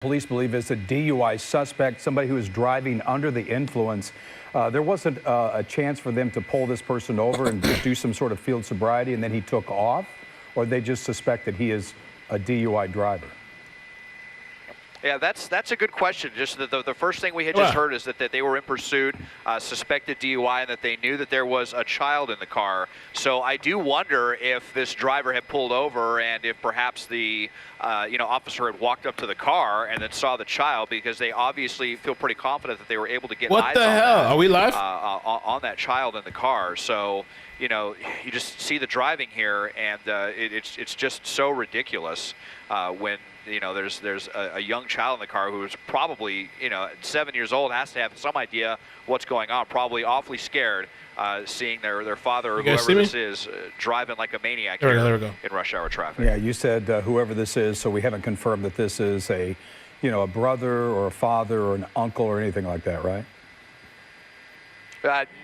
Police believe is a DUI suspect, somebody who is driving under the influence. There wasn't a chance for them to pull this person over and do some sort of field sobriety, and then he took off, or they just suspect that he is a DUI driver? Yeah, that's a good question. Just the first thing we had just heard is that they were in pursuit, suspected DUI, and that they knew that there was a child in the car. So I do wonder if this driver had pulled over and if perhaps the officer had walked up to the car and then saw the child, because they obviously feel pretty confident that they were able to get eyes on that, Are we live? On that child in the car. So you just see the driving here, and it's just so ridiculous when there's a young child in the car who's probably 7 years old, has to have some idea what's going on, probably awfully scared, seeing their father or whoever this is driving like a maniac here in rush hour traffic. Yeah, you said whoever this is, so we haven't confirmed that this is a brother or a father or an uncle or anything like that, right?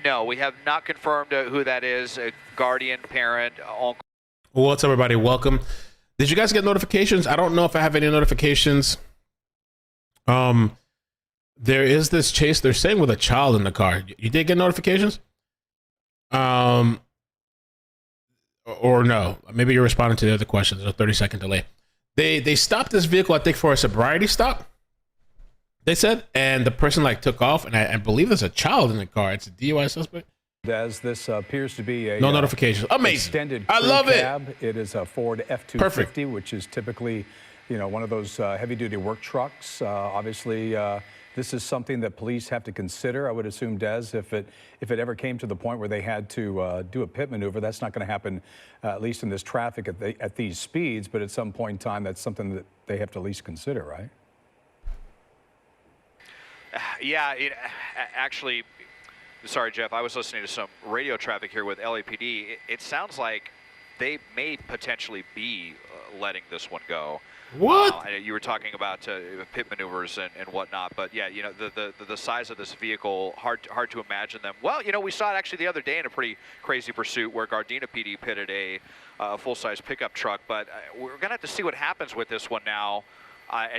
No, we have not confirmed who that is, a guardian, parent, uncle. What's up, everybody? Welcome. Did you guys get notifications? I don't know if I have any notifications. There is this chase, they're saying, with a child in the car. You did get notifications? Or no? Maybe you're responding to the other question. There's a 30-second delay. They stopped this vehicle, I think, for a sobriety stop, they said, and the person took off, and I believe there's a child in the car. It's a DUI suspect. As this appears to be a no notifications. Amazing. Extended I love cab. It is a Ford F-250, which is typically, one of those heavy-duty work trucks. Obviously, this is something that police have to consider. I would assume, Des, if it ever came to the point where they had to do a pit maneuver, that's not going to happen, at least in this traffic at these speeds. But at some point in time, that's something that they have to at least consider, right? Yeah, actually. Sorry, Jeff, I was listening to some radio traffic here with LAPD. It sounds like they may potentially be letting this one go. What? You were talking about pit maneuvers and whatnot, but yeah, the size of this vehicle, hard to imagine them. Well, we saw it actually the other day in a pretty crazy pursuit where Gardena PD pitted a full-size pickup truck, but we're going to have to see what happens with this one now.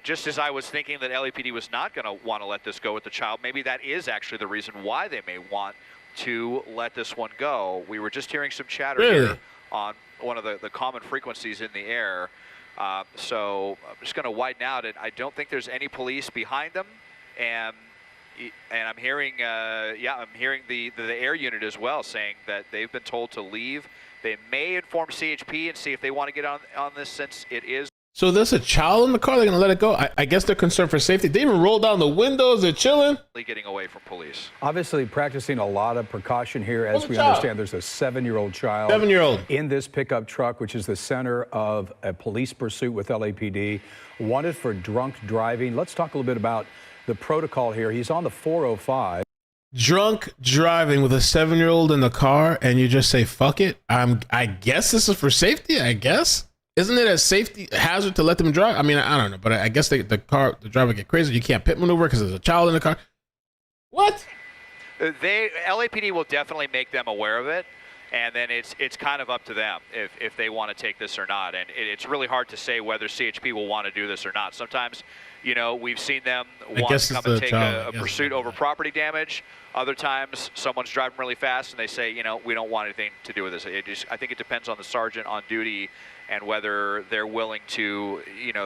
Just as I was thinking that LAPD was not going to want to let this go with the child, maybe that is actually the reason why they may want to let this one go. We were just hearing some chatter here on one of the common frequencies in the air. So I'm just going to widen out, and I don't think there's any police behind them. And I'm hearing, I'm hearing the air unit as well saying that they've been told to leave. They may inform CHP and see if they want to get on this, since it is. So there's a child in the car. They're gonna let it go. I guess they're concerned for safety. They even roll down the windows. They're chilling. Getting away from police. Obviously, practicing a lot of precaution here, as we understand. There's a 7-year-old child. 7-year-old in this pickup truck, which is the center of a police pursuit with LAPD, wanted for drunk driving. Let's talk a little bit about the protocol here. He's on the 405. Drunk driving with a 7-year-old in the car, and you just say fuck it. I guess this is for safety. I guess. Isn't it a safety hazard to let them drive? I mean, I don't know, but I guess the driver get crazy. You can't pit maneuver because there's a child in the car. What? LAPD will definitely make them aware of it, and then it's kind of up to them if they want to take this or not. And it's really hard to say whether CHP will want to do this or not. Sometimes, we've seen them want to come and take a pursuit over property damage. Other times, someone's driving really fast and they say, we don't want anything to do with this. I think it depends on the sergeant on duty and whether they're willing to,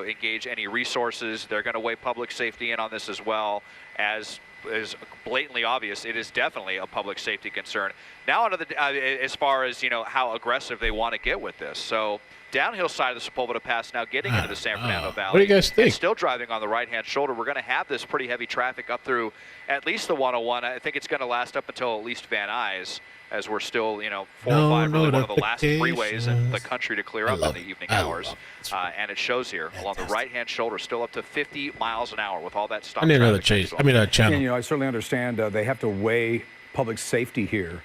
engage any resources. They're going to weigh public safety in on this as well. As is blatantly obvious, it is definitely a public safety concern. Now, as far as how aggressive they want to get with this. So downhill side of the Sepulveda Pass now, getting into the San Fernando Valley. What do you guys think? And still driving on the right-hand shoulder. We're going to have this pretty heavy traffic up through at least the 101. I think it's going to last up until at least Van Nuys, as we're still, 405, really one of the last freeways in the country to clear up in the evening hours. And it shows here along the right-hand shoulder, still up to 50 miles an hour with all that stop traffic. I need another chase. I mean, a channel. And, I certainly understand they have to weigh public safety here,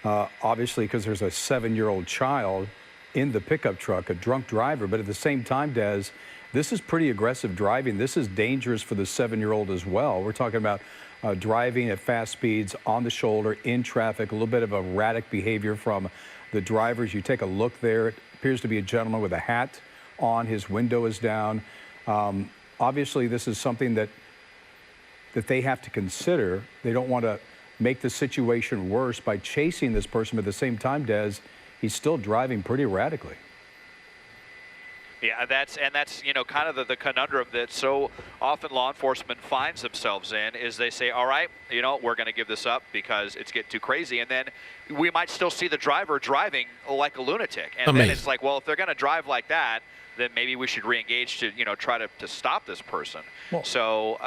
obviously, because there's a 7-year-old child in the pickup truck, a drunk driver. But at the same time, Des, this is pretty aggressive driving. This is dangerous for the 7-year-old as well. We're talking about driving at fast speeds on the shoulder in traffic, a little bit of erratic behavior from the drivers. You take a look there. It appears to be a gentleman with a hat on. His window is down. obviously this is something that they have to consider. They don't want to make the situation worse by chasing this person, but at the same time, Des, he's still driving pretty erratically. Yeah, that's kind of the conundrum that so often law enforcement finds themselves in is they say, all right, we're going to give this up because it's getting too crazy. And then we might still see the driver driving like a lunatic. And then it's like, well, if they're going to drive like that, then maybe we should re-engage to, try to stop this person. Well, so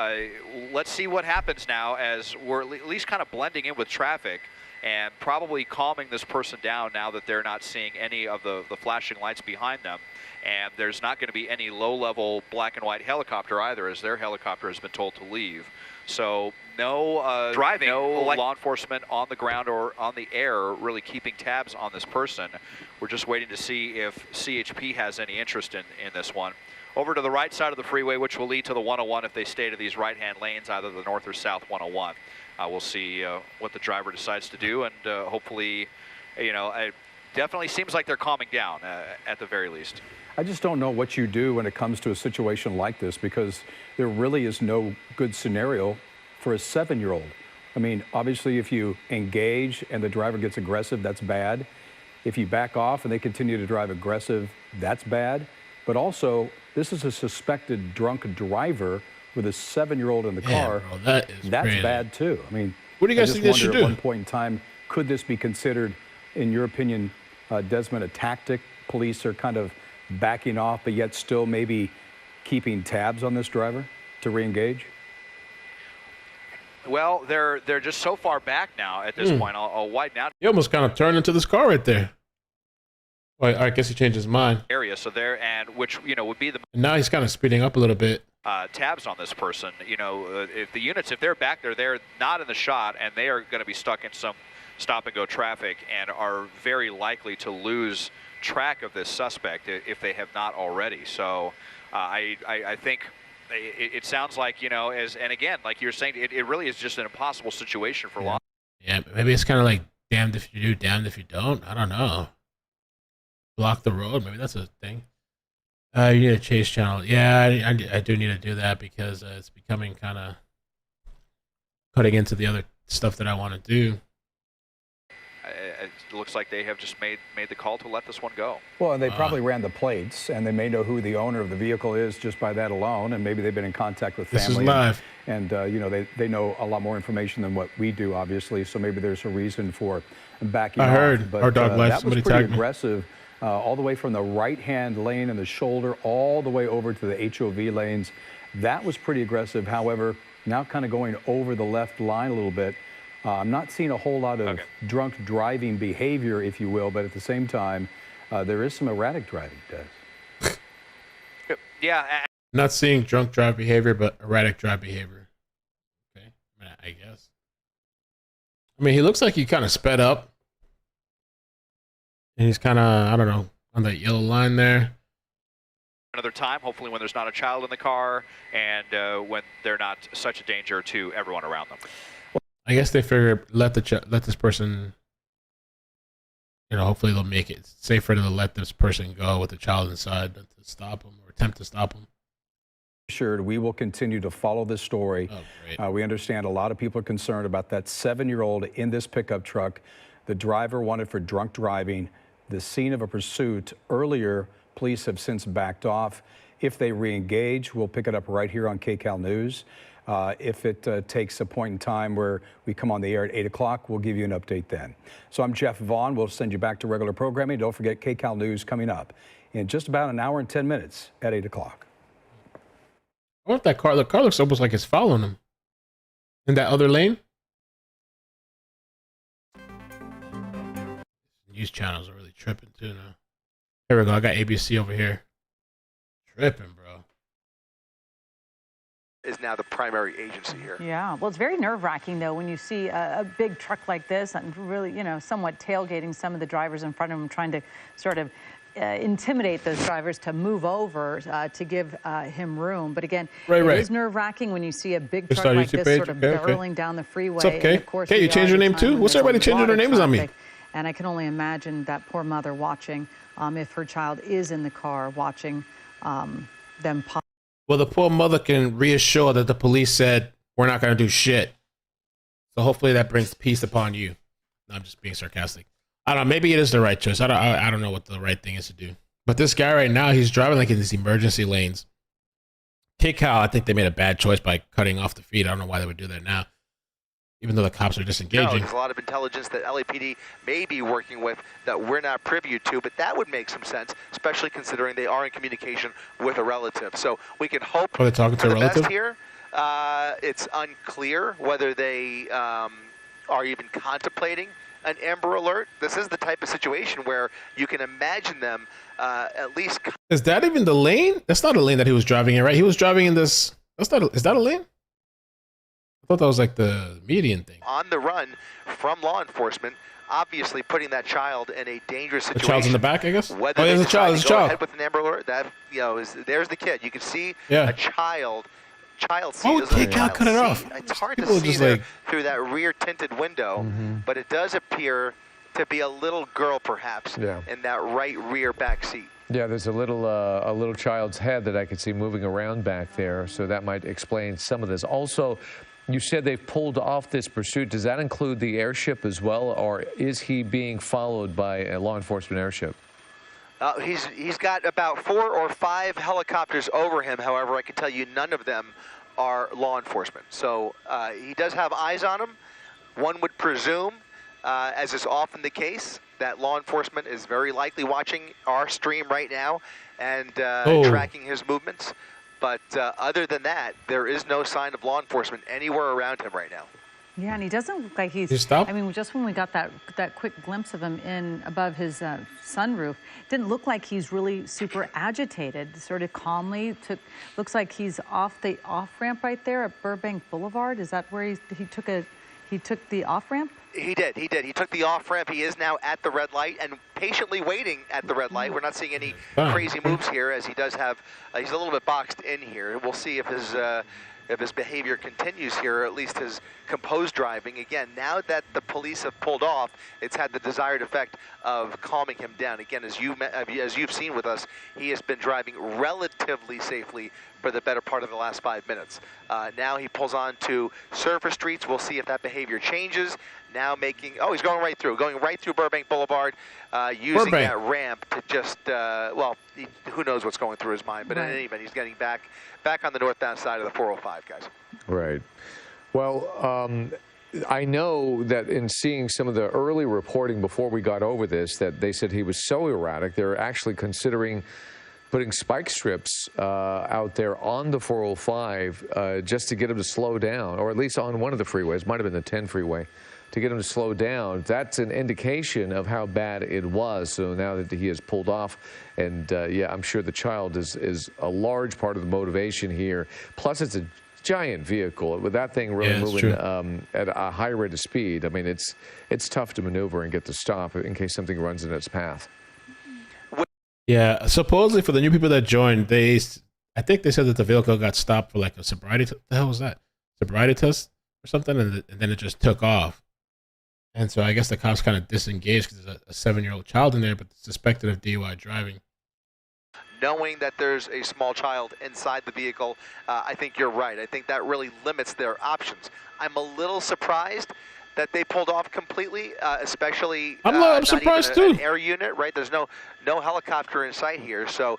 let's see what happens now as we're at least kind of blending in with traffic and probably calming this person down now that they're not seeing any of the flashing lights behind them. And there's not going to be any low-level black and white helicopter either, as their helicopter has been told to leave. So no driving, no law enforcement on the ground or on the air really keeping tabs on this person. We're just waiting to see if CHP has any interest in this one. Over to the right side of the freeway, which will lead to the 101 if they stay to these right-hand lanes, either the north or south 101. We'll see what the driver decides to do, and hopefully, it definitely seems like they're calming down at the very least. I just don't know what you do when it comes to a situation like this, because there really is no good scenario for a 7-year-old. I mean, obviously, if you engage and the driver gets aggressive, that's bad. If you back off and they continue to drive aggressive, that's bad. But also, this is a suspected drunk driver with a 7-year-old in the car. Bro, that's crazy. Bad too. I mean, what do you guys think they should do? At one point in time, could this be considered, in your opinion, Desmond, a tactic? Police are kind of backing off, but yet still maybe keeping tabs on this driver to re-engage? Well, they're just so far back now at this point. I'll widen out. He almost kind of turned into this car right there. Well, I guess he changed his mind. Area, so there, and which would be the. And now he's kind of speeding up a little bit. Tabs on this person. If the units, if they're back there, they're not in the shot, and they are going to be stuck in some stop-and-go traffic, and are very likely to lose track of this suspect if they have not already. So I think it sounds like, and again, like you're saying, it really is just an impossible situation for law. Yeah, maybe it's kind of like damned if you do, damned if you don't. I don't know. Block the road, maybe that's a thing. You need a chase channel. Yeah, I do need to do that because it's becoming kind of cutting into the other stuff that I want to do. It looks like they have just made the call to let this one go. Well, and they probably ran the plates, and they may know who the owner of the vehicle is just by that alone, and maybe they've been in contact with family. This is live. And they know a lot more information than what we do, obviously, so maybe there's a reason for backing off. I heard. But our dog life. that was Somebody pretty tagged me. aggressive, all the way from the right-hand lane and the shoulder all the way over to the HOV lanes. That was pretty aggressive. However, now kind of going over the left line a little bit. I'm not seeing a whole lot of drunk driving behavior, if you will, but at the same time, there is some erratic driving, Des. Yeah. Not seeing drunk drive behavior, but erratic drive behavior. Okay, I guess. I mean, he looks like he kind of sped up. And he's kind of, I don't know, on that yellow line there. Another time, hopefully when there's not a child in the car and when they're not such a danger to everyone around them. I guess they figure let this person, hopefully they'll make it safer to let this person go with the child inside than to stop them or attempt to stop them. Sure, we will continue to follow this story. Oh, great. We understand a lot of people are concerned about that 7-year-old in this pickup truck. The driver wanted for drunk driving. The scene of a pursuit earlier, police have since backed off. If they re-engage, we'll pick it up right here on KCAL News. If it takes a point in time where we come on the air at 8 o'clock, we'll give you an update then. So I'm Jeff Vaughn. We'll send you back to regular programming. Don't forget KCAL News coming up in just about an hour and 10 minutes at 8 o'clock. I wonder if the car looks almost like it's following him in that other lane. News channels are really tripping too now. Here we go. I got ABC over here. Tripping, bro. Is now the primary agency here. Yeah, well, it's very nerve-wracking, though, when you see a big truck like this and really, somewhat tailgating some of the drivers in front of them, trying to sort of intimidate those drivers to move over to give him room. But again, it is nerve-wracking when you see a big truck like this sort of barreling down the freeway. What's up, Kay? And of course, Kay, you changed your name too? What's everybody changing their names on me? And I can only imagine that poor mother watching if her child is in the car watching them pop. Well, the poor mother can reassure that the police said, we're not going to do shit. So hopefully that brings peace upon you. No, I'm just being sarcastic. I don't know. Maybe it is the right choice. I don't know what the right thing is to do. But this guy right now, he's driving like in these emergency lanes. KCAL, I think they made a bad choice by cutting off the feed. I don't know why they would do that now, even though the cops are disengaging. No, there's a lot of intelligence that LAPD may be working with that we're not privy to, but that would make some sense, especially considering they are in communication with a relative. So we can hope Are they talking to a for the relative? best here. It's unclear whether they are even contemplating an Amber Alert. This is the type of situation where you can imagine them at least. Is that even the lane? That's not a lane that he was driving in, right? He was driving in this. Is that a lane? I thought that was like the median thing. On the run from law enforcement, obviously putting that child in a dangerous situation. The child's in the back, I guess? Whether Oh, there's a child. decide There's to a go child. ahead with an Amber Alert, that, there's the kid. You can see Yeah. a child seat. Why would This is a KCAL child cut it seat. off? It's hard People to are see just there like- through that rear tinted window, but it does appear to be a little girl perhaps in that right rear back seat. Yeah, there's a little child's head that I could see moving around back there, so that might explain some of this. Also, you said they've pulled off this pursuit. Does that include the airship as well, or is he being followed by a law enforcement airship? He's got about 4 or 5 helicopters over him. However, I can tell you none of them are law enforcement. So he does have eyes on him. One would presume, as is often the case, that law enforcement is very likely watching our stream right now and tracking his movements. But other than that, there is no sign of law enforcement anywhere around him right now. Yeah, and he doesn't look like he's. Did he stop? I mean, just when we got that quick glimpse of him in above his sunroof, it didn't look like he's really super agitated. Sort of calmly looks like he's off the off ramp right there at Burbank Boulevard. Is that where he took the off ramp? He did. He took the off ramp. He is now at the red light and patiently waiting at the red light. We're not seeing any crazy moves here, as he does have. He's a little bit boxed in here. We'll see if his behavior continues here, or at least his composed driving. Again, now that the police have pulled off, it's had the desired effect of calming him down. Again, as you've seen with us, he has been driving relatively safely for the better part of the last 5 minutes. Now he pulls on to surface streets. We'll see if that behavior changes. Now he's going right through Burbank Boulevard, using that ramp to just, who knows what's going through his mind. But in any event, he's getting back on the northbound side of the 405, guys. Right. Well, I know that in seeing some of the early reporting before we got over this, that they said he was so erratic, they're actually considering putting spike strips out there on the 405 just to get him to slow down, or at least on one of the freeways, might have been the 10 freeway, to get him to slow down. That's an indication of how bad it was. So now that he has pulled off, and I'm sure the child is a large part of the motivation here. Plus, it's a giant vehicle with that thing really moving at a high rate of speed. I mean, it's tough to maneuver and get to stop in case something runs in its path. Yeah, supposedly for the new people that joined, I think they said that the vehicle got stopped for like a sobriety. The hell was that? Sobriety test or something, and then it just took off. And so I guess the cops kind of disengaged because there's a 7-year-old child in there, but suspected of DUI driving. Knowing that there's a small child inside the vehicle, I think you're right. I think that really limits their options. I'm a little surprised that they pulled off completely, especially I'm surprised not even too. An air unit, right? There's no helicopter in sight here. So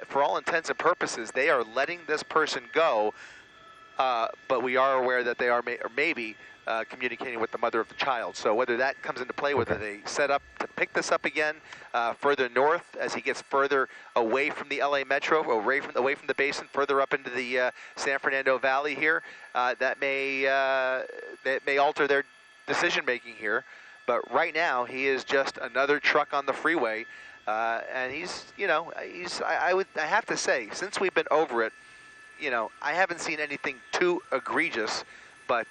for all intents and purposes, they are letting this person go, but we are aware that they are maybe communicating with the mother of the child. So whether that comes into play, whether they set up to pick this up again further north as he gets further away from the LA Metro, away from the basin, further up into the San Fernando Valley here, that may alter their decision making here. But right now he is just another truck on the freeway, and I have to say, since we've been over it, I haven't seen anything too egregious, but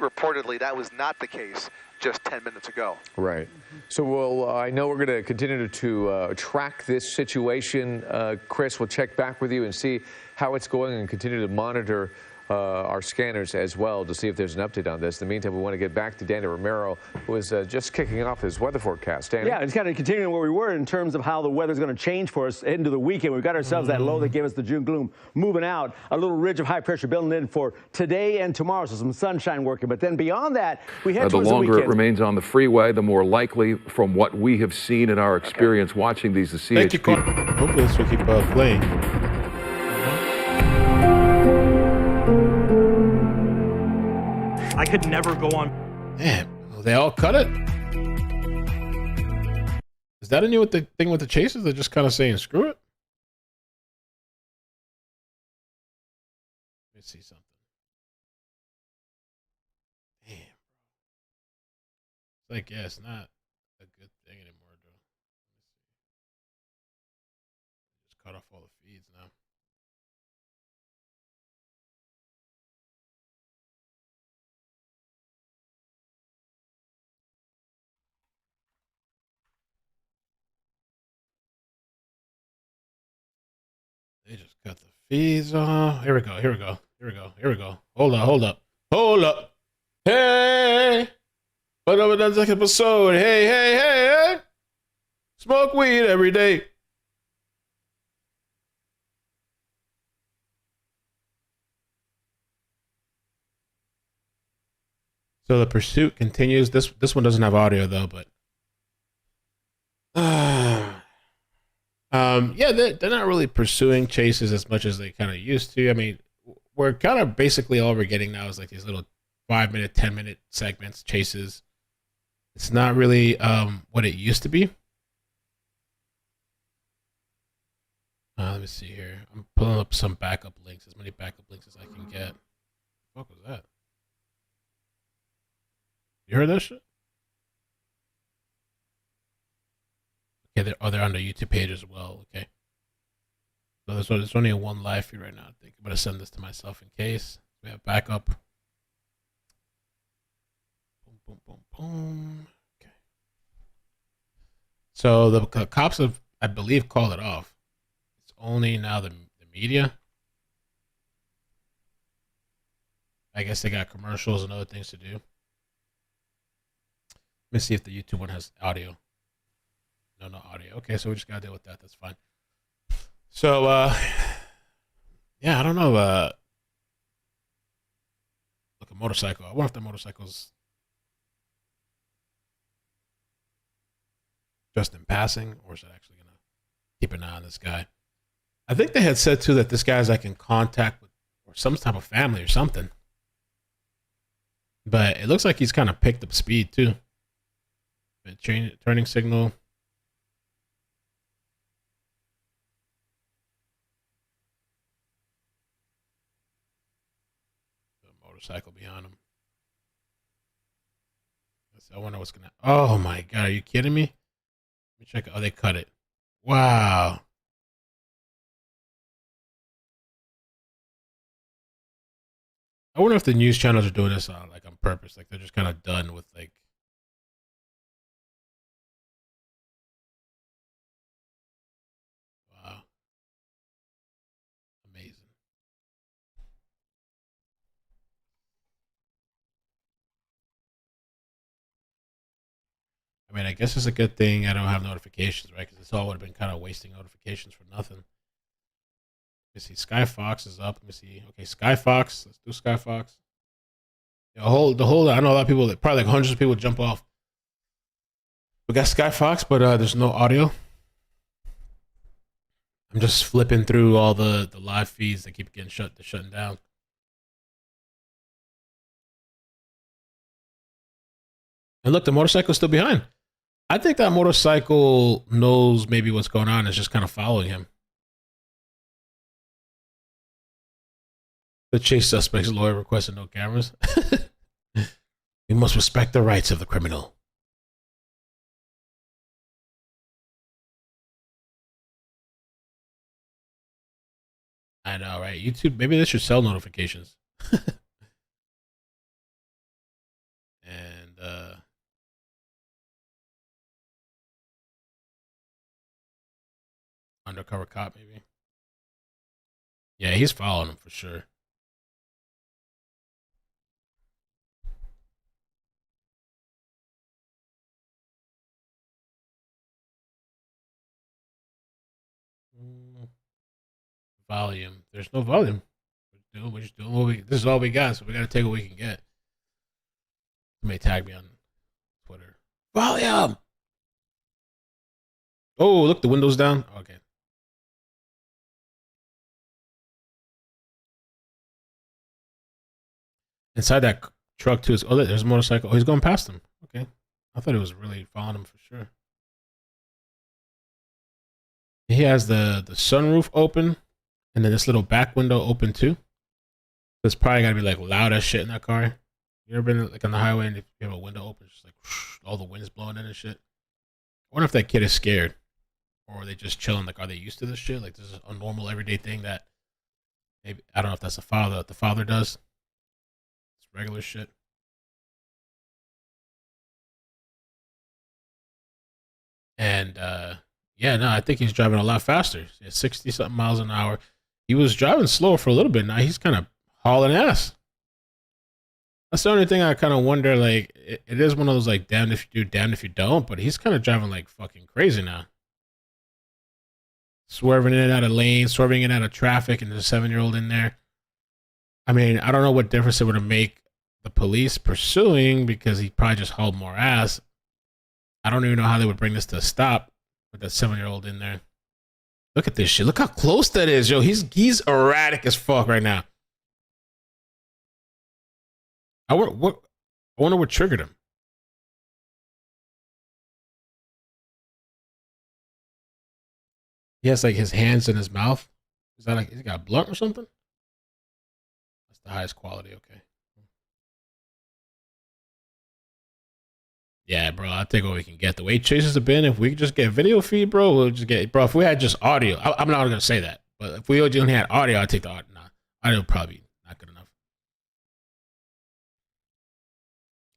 reportedly that was not the case just 10 minutes ago. Right. So I know we're going to continue to track this situation. Chris, we'll check back with you and see how it's going and continue to monitor our scanners as well to see if there's an update on this. In the meantime, we want to get back to Danny Romero, who is just kicking off his weather forecast. Danny? Yeah, it's kind of continuing where we were in terms of how the weather's going to change for us into the weekend. We've got ourselves that low that gave us the June gloom moving out, a little ridge of high pressure building in for today and tomorrow, so some sunshine working. But then beyond that, we head the towards the longer weekend. it remains on the freeway, the more likely, from what we have seen in our experience watching these, the Thank you, CHP. Carl. Hopefully this will keep playing. I could never go on. Man, they all cut it. Is that a new thing with the chases? They're just kind of saying screw it. Let me see something. Damn. It's like, yeah, it's not a good thing anymore, though. Just cut off all the feeds now. They just cut the feeds off. Here we go. Here we go. Here we go. Here we go. Hold up. Hold up. Hold up. Hey. What up with that second episode? Hey, hey, hey, hey. Smoke weed every day. So the pursuit continues. This one doesn't have audio though, but yeah, they're not really pursuing chases as much as they kind of used to. I mean, we're kind of basically all we're getting now is like these little 5-minute, 10-minute segments, chases. It's not really what it used to be. Let me see here. I'm pulling up some backup links, as many backup links as I can get. What was that? You heard that shit? Okay, they're on the YouTube page as well. Okay. So there's only a one live feed right now. I think I'm gonna send this to myself in case we have backup. Boom, boom, boom, boom. Okay. So the cops have, I believe, called it off. It's only now the media. I guess they got commercials and other things to do. Let me see if the YouTube one has audio. No audio. Okay, so we just gotta deal with that. That's fine. So, yeah, I don't know. Look, a motorcycle. I wonder if the motorcycle's just in passing, or is it actually gonna keep an eye on this guy? I think they had said too that this guy's like in contact with or some type of family or something. But it looks like he's kind of picked up speed too. Turning signal. Motorcycle behind him. I wonder what's gonna. Oh my god, are you kidding me? Let me check. Oh, they cut it. Wow. I wonder if the news channels are doing this like on purpose. Like they're just kind of done with like. Wow. Amazing. I mean, I guess it's a good thing I don't have notifications, right? Because this all would have been kind of wasting notifications for nothing. Let me see. Sky Fox is up. Let me see. Okay, Sky Fox. Let's do Sky Fox. The whole. I know a lot of people. Probably like hundreds of people jump off. We got Sky Fox, but there's no audio. I'm just flipping through all the live feeds that keep getting shutting down. And look, the motorcycle's still behind. I think that motorcycle knows maybe what's going on. It's just kind of following him. The chase suspect's lawyer requested no cameras. We must respect the rights of the criminal. I know, right? YouTube, maybe they should sell notifications. And undercover cop, maybe. Yeah, he's following him for sure. Volume. There's no volume. We're just doing what we. This is all we got, so we got to take what we can get. Somebody tag me on Twitter. Volume. Oh, look, the window's down. Okay. Inside that truck too is. Oh, there's a motorcycle. Oh, he's going past him. Okay. I thought he was really following him for sure. He has the sunroof open, and then this little back window open too. It's probably gotta be like loud as shit in that car. You ever been like on the highway and if you have a window open, it's just like whoosh, all the wind's blowing in and shit. I wonder if that kid is scared, or are they just chilling? Like, are they used to this shit? Like, this is a normal everyday thing that maybe I don't know if that's the father does. It's regular shit. And yeah, no, I think he's driving a lot faster. 60 something miles an hour. He was driving slower for a little bit. Now he's kind of hauling ass. That's the only thing I kind of wonder. Like, it is one of those like damned if you do, damned if you don't. But he's kind of driving like fucking crazy now. Swerving in and out of lanes, swerving in and out of traffic, and there's a 7-year-old in there. I mean, I don't know what difference it would make the police pursuing because he probably just hauled more ass. I don't even know how they would bring this to a stop with that 7-year-old in there. Look at this shit. Look how close that is, yo. He's erratic as fuck right now. I wonder what triggered him. He has like his hands in his mouth. Is that like he's got a blunt or something? That's the highest quality. Okay. Yeah, bro, I'll take what we can get. The way chases have been, if we could just get video feed, bro, we'll just get. Bro, if we had just audio, I'm not gonna say that, but if we only had audio, I'd take the audio. Nah, audio probably not good enough.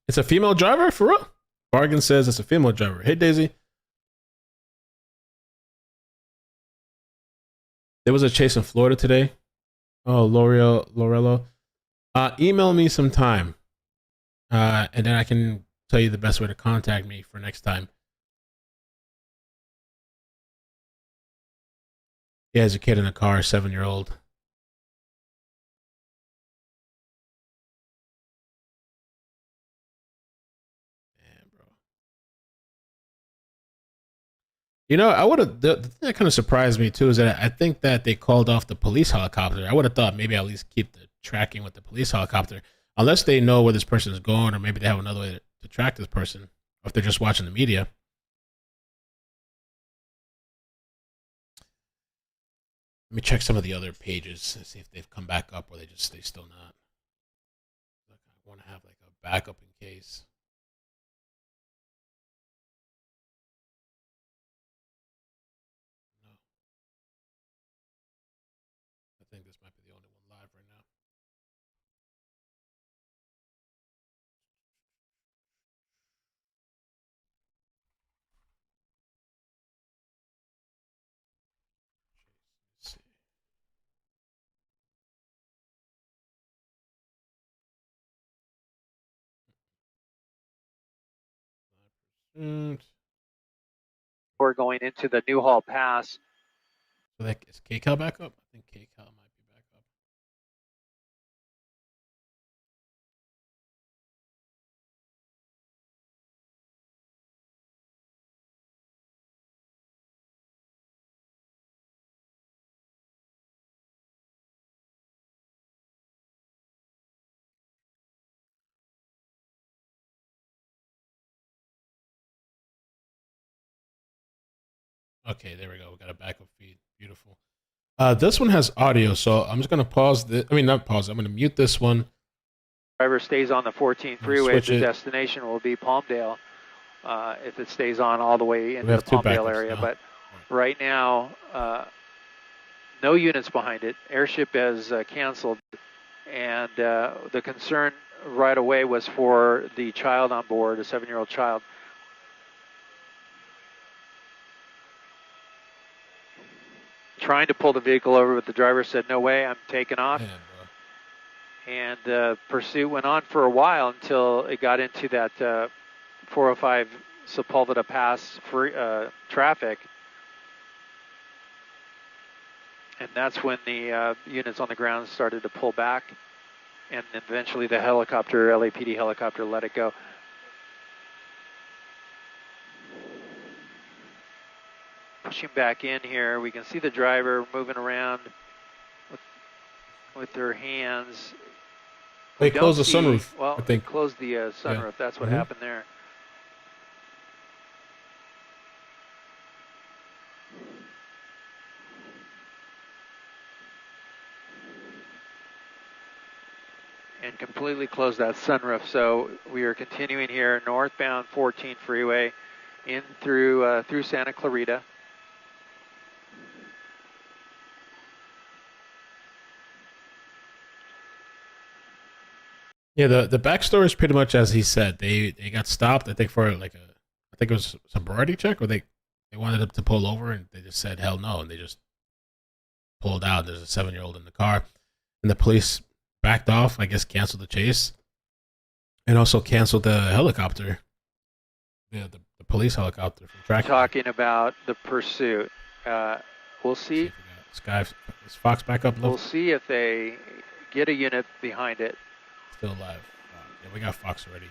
It's a female driver for real. Bargain says it's a female driver. Hey, Daisy. There was a chase in Florida today. Oh, Lorello. Email me sometime, and then I can tell you the best way to contact me for next time. He has a kid in a car, 7-year-old. Man, bro. You know, I would have. The thing that kind of surprised me too is that I think that they called off the police helicopter. I would have thought maybe at least keep the tracking with the police helicopter, unless they know where this person is going, or maybe they have another way to track this person, or if they're just watching the media. Let me check some of the other pages and see if they've come back up, or they still not. I want to have like a backup in case. No. I think this might be the only one live right now. Let's see. We're going into the Newhall Pass. So that is KCal back up? I think KCal might be back up. Okay, there we go. We got a backup feed. Beautiful. This one has audio, so I'm just gonna pause this. I mean, not pause. I'm gonna mute this one. Driver stays on the 14 freeway. Switch The it. destination will be Palmdale. If it stays on all the way into the have two Palmdale backups area, now. but right now, no units behind it. Airship has canceled, and the concern right away was for the child on board, a 7-year-old child. Trying to pull the vehicle over, but the driver said, "No way, I'm taking off." Man, bro. And the pursuit went on for a while until it got into that 405 Sepulveda Pass free, traffic. And that's when the units on the ground started to pull back, and eventually the helicopter, LAPD helicopter, let it go. Pushing back in here, we can see the driver moving around with their hands. They closed the sunroof. Well, I think they closed the sunroof. Yeah. That's what happened there. And completely closed that sunroof. So we are continuing here, northbound 14 freeway, in through Santa Clarita. Yeah, the backstory is pretty much as he said. They got stopped, I think, for like I think it was a sobriety check, or they wanted him to pull over, and they just said hell no, and they just pulled out. There's a 7-year-old in the car, and the police backed off. I guess canceled the chase, and also canceled the helicopter, the police helicopter from tracking. Talking about the pursuit, we'll see. Is Fox back up? We'll see if they get a unit behind it. Still alive. Yeah, we got Fox already.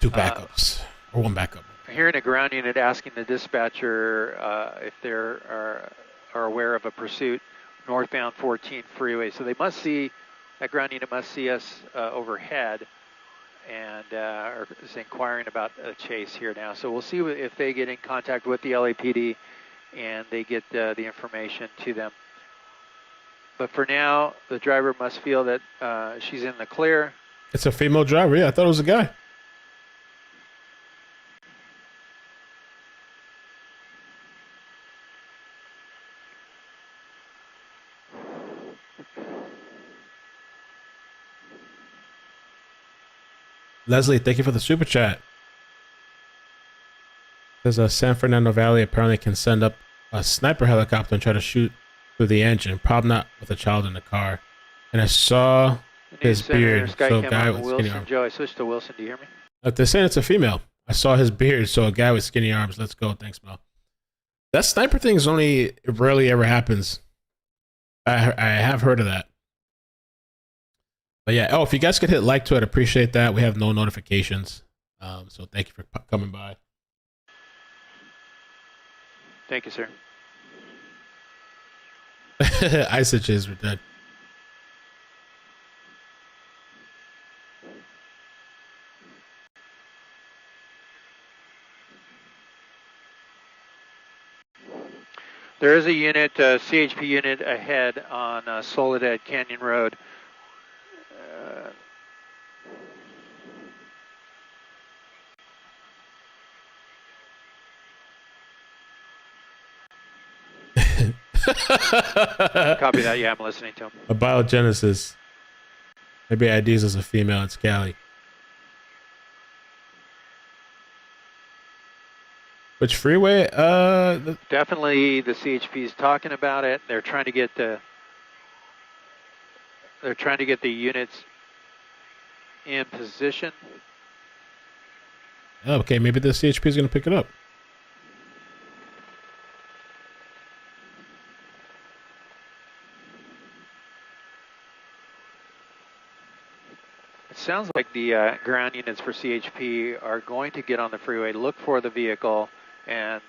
2 backups. Or 1 backup. Hearing a ground unit asking the dispatcher if they are aware of a pursuit northbound 14 freeway. So they must see, that ground unit must see us overhead, and is inquiring about a chase here now. So we'll see if they get in contact with the LAPD and they get the information to them. But for now, the driver must feel that she's in the clear. It's a female driver. Yeah, I thought it was a guy. Leslie, thank you for the super chat. Says San Fernando Valley apparently can send up a sniper helicopter and try to shoot through the engine. Problem not with a child in the car. And I saw his beard. So a guy with skinny arms. Joe, I switched to Wilson. Do you hear me? They're saying it's a female. I saw his beard. So a guy with skinny arms. Let's go. Thanks, Mel. That sniper thing is only rarely ever happens. I have heard of that. But yeah. Oh, if you guys could hit like to it, I'd appreciate that. We have no notifications. So thank you for coming by. Thank you, sir. Isoches were dead. There is a unit, CHP unit ahead on Soledad Canyon Road. Copy that. Yeah, I'm listening to him. A biogenesis. Maybe IDs as a female. It's Cali. Which freeway? Definitely the CHP is talking about it. They're trying to get the units in position. Oh, okay, maybe the CHP is going to pick it up. It sounds like the ground units for CHP are going to get on the freeway, look for the vehicle, and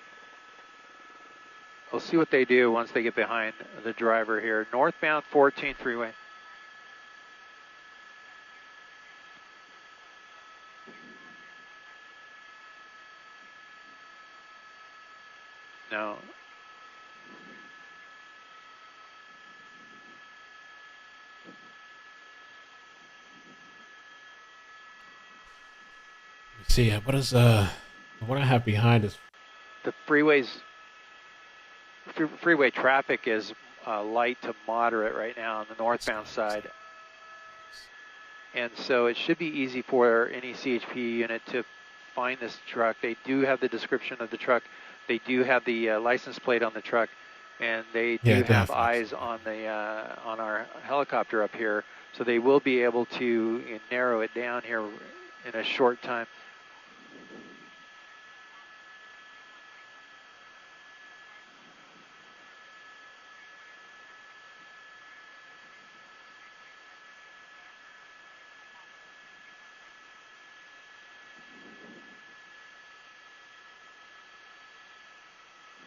we'll see what they do once they get behind the driver here. Northbound 14 freeway. No. Let's see, what is what I have behind is the freeway traffic is light to moderate right now on the northbound side. And so it should be easy for any CHP unit to find this truck. They do have the description of the truck. They do have the license plate on the truck, and they do have eyes on the on our helicopter up here. So they will be able to narrow it down here in a short time.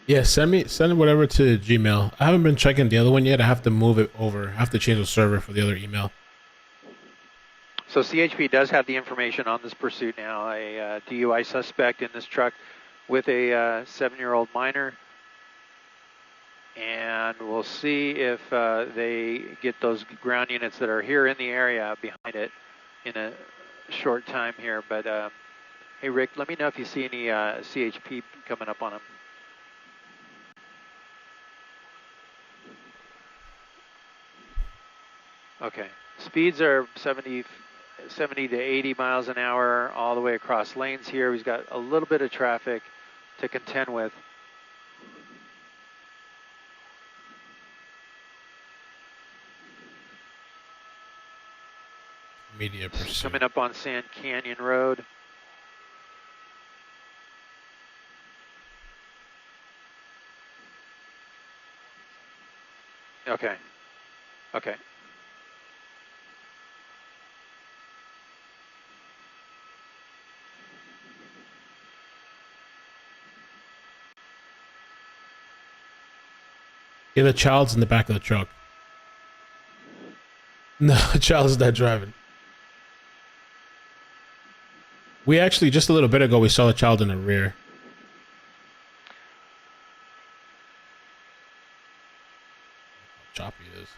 Yeah, send it whatever to Gmail. I haven't been checking the other one yet. I have to move it over. I have to change the server for the other email. So CHP does have the information on this pursuit now. A DUI suspect in this truck with a 7-year-old minor. And we'll see if they get those ground units that are here in the area behind it in a short time here. But hey, Rick, let me know if you see any CHP coming up on them. Okay, speeds are 70 to 80 miles an hour all the way across lanes here. We've got a little bit of traffic to contend with. Media pursuit. Coming up on Sand Canyon Road. Okay. Okay. Yeah, the child's in the back of the truck. No, the child's not driving. We actually, just a little bit ago, we saw the child in the rear. How choppy it is.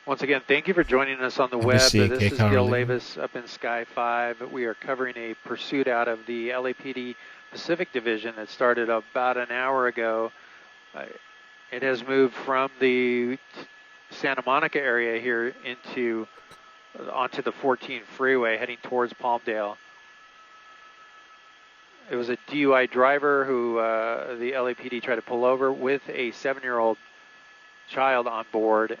Once again, thank you for joining us on the web. This is Gil Carolina. Lavis up in Sky 5. We are covering a pursuit out of the LAPD Pacific Division that started about an hour ago. It has moved from the Santa Monica area here onto the 14 freeway heading towards Palmdale. It was a DUI driver who the LAPD tried to pull over with a 7-year-old child on board.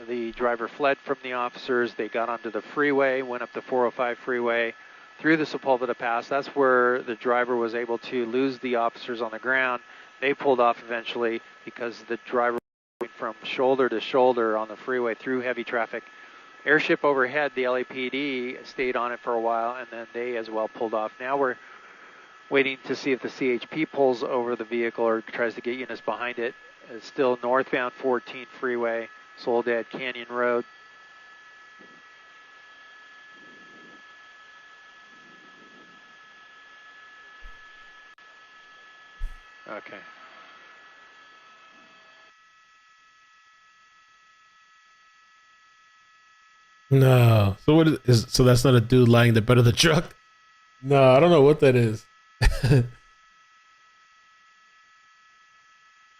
The driver fled from the officers. They got onto the freeway, went up the 405 freeway, through the Sepulveda Pass. That's where the driver was able to lose the officers on the ground. They pulled off eventually because the driver went from shoulder to shoulder on the freeway through heavy traffic. Airship overhead, the LAPD stayed on it for a while, and then they as well pulled off. Now we're waiting to see if the CHP pulls over the vehicle or tries to get units behind it. It's still northbound 14 freeway. Soledad Canyon Road. Okay. No. So what is? So that's not a dude lying in the bed of the truck? No, I don't know what that is. I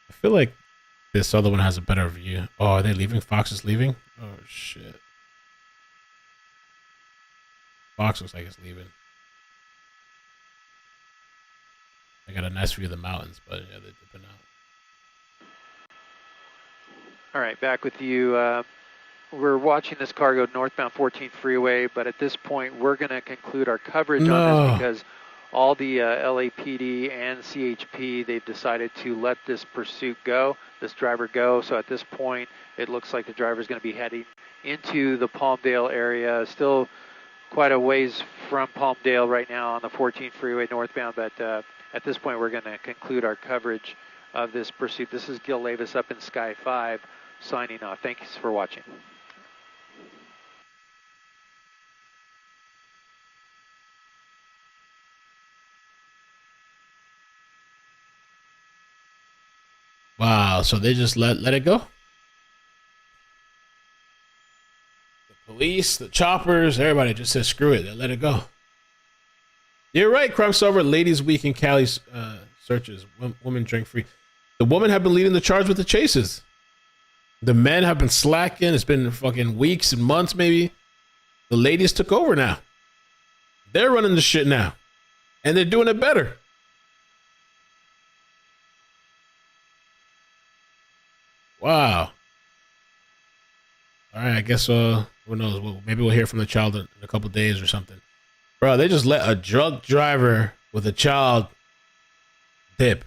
feel like this other one has a better view. Oh, are they leaving? Fox is leaving? Oh, shit. Fox looks like it's leaving. I got a nice view of the mountains, but yeah, they're dipping out. All right, back with you. We're watching this car go northbound 14 freeway, but at this point, we're going to conclude our coverage on this because all the LAPD and CHP, they've decided to let this pursuit go, this driver go. So at this point, it looks like the driver is going to be heading into the Palmdale area. Still quite a ways from Palmdale right now on the 14 freeway northbound, but at this point, we're going to conclude our coverage of this pursuit. This is Gil Lavis up in Sky 5 signing off. Thanks for watching. Wow, so they just let it go? The police, the choppers, everybody just said screw it, they let it go. You're right, Crime Solver. Ladies Week in Cali searches. Women drink free. The women have been leading the charge with the chases. The men have been slacking. It's been fucking weeks and months, maybe. The ladies took over now. They're running the shit now. And they're doing it better. Wow. All right, I guess, who knows? Maybe we'll hear from the child in a couple days or something. Bro, they just let a drunk driver with a child dip.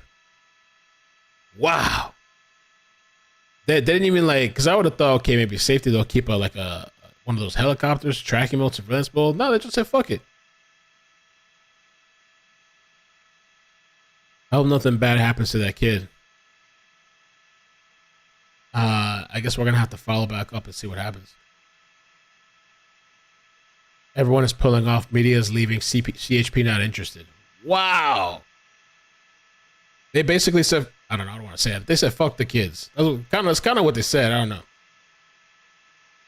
Wow. They didn't even like, because I would have thought, okay, maybe safety, they'll keep one of those helicopters, tracking mode, surveillance mode. No, they just said, fuck it. I hope nothing bad happens to that kid. I guess we're going to have to follow back up and see what happens. Everyone is pulling off. Media is leaving. CHP not interested. Wow. They basically said, I don't know, I don't want to say it. They said, fuck the kids. That's kind of what they said. I don't know.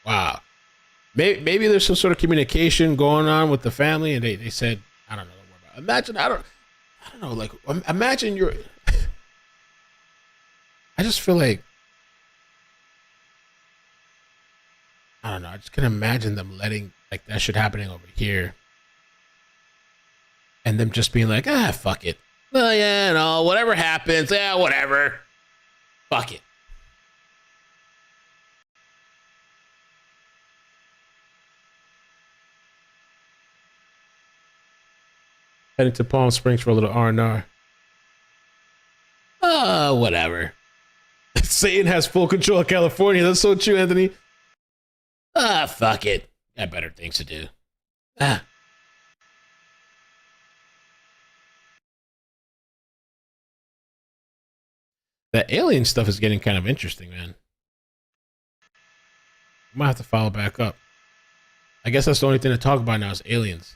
Wow. Maybe there's some sort of communication going on with the family, and they said, I don't know. Imagine, I don't know, like, imagine you're, I just feel like, I don't know, I just can imagine them letting, like, that shit happening over here. And them just being like, fuck it. Well, yeah, no, whatever happens, yeah, whatever. Fuck it. Heading to Palm Springs for a little R&R. Whatever. Satan has full control of California. That's so true, Anthony. Fuck it. Got better things to do. That alien stuff is getting kind of interesting, man. Might have to follow back up. I guess that's the only thing to talk about now is aliens.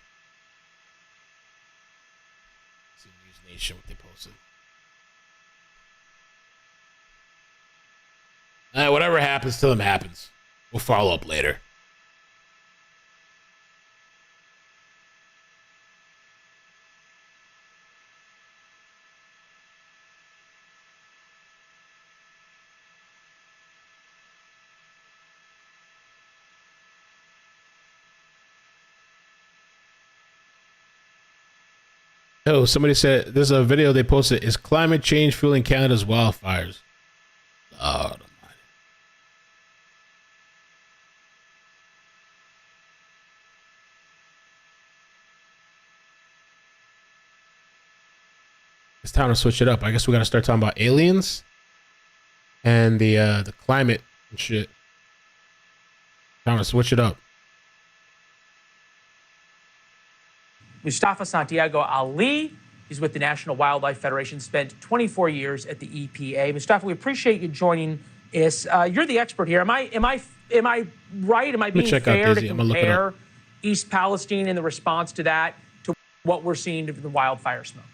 Let's see News Nation, what they posted. Whatever happens to them happens. We'll follow up later. Oh, somebody said there's a video they posted. Is climate change fueling Canada's wildfires? Oh, it's time to switch it up. I guess we got to start talking about aliens and the climate and shit. Time to switch it up. Mustafa Santiago Ali is with the National Wildlife Federation, spent 24 years at the EPA. Mustafa, we appreciate you joining us. You're the expert here. Am I right? Am I being fair to compare East Palestine and the response to that to what we're seeing of the wildfire smoke?